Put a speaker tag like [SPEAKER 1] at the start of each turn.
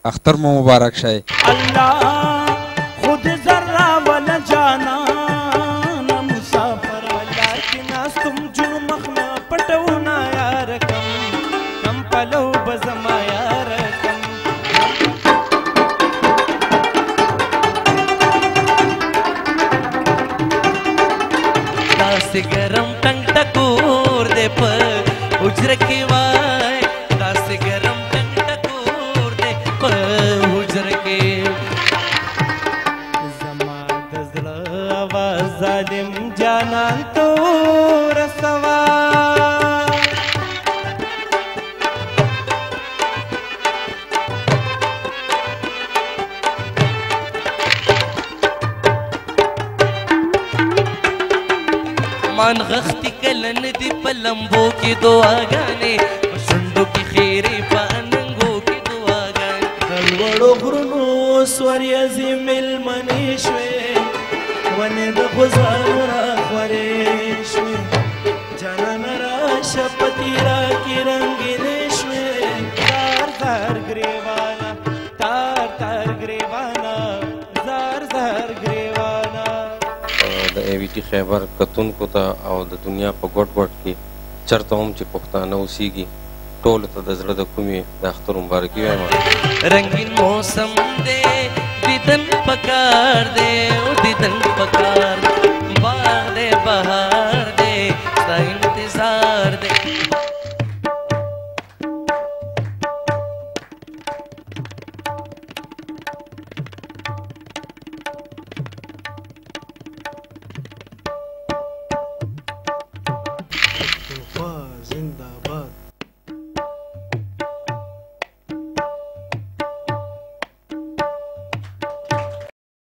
[SPEAKER 1] اختر مو مبارک شای
[SPEAKER 2] الله خود ذرا ولا جانا مسافر لكن استم جن مخنا پټونا یار کم پلو بزما یار کم داس گرم ټنګ ټکور دې په حجر کې وای داس گرم ټنګ ټکور دې په حجر کې زما د زړه आवाज ظالم جانان تو رسوا मान غختی کلن دی پلمبو کی دعاګانې شندو کی خیره پاننګو کی دعاګانې کلوړو غرونو سوري عظیم المنی شوي ونه د غزارو را خورې شوي جانان را شپتی را کی رنگینې شوي تار تار گریوانا تار تار گریوانا زار زار گریوانا
[SPEAKER 3] د ایویټي خیبر کتونکو ته او د دنیا په ګوټ ګوټ کې چرته هم چې پښتانه اوسېږي ټولو ته د زړه د کومې د اختر مبارکي وایم
[SPEAKER 2] رنگین موسم دے دیدن پکار دے دیدن پکار باغ دے بہار دے ستا انتظار دے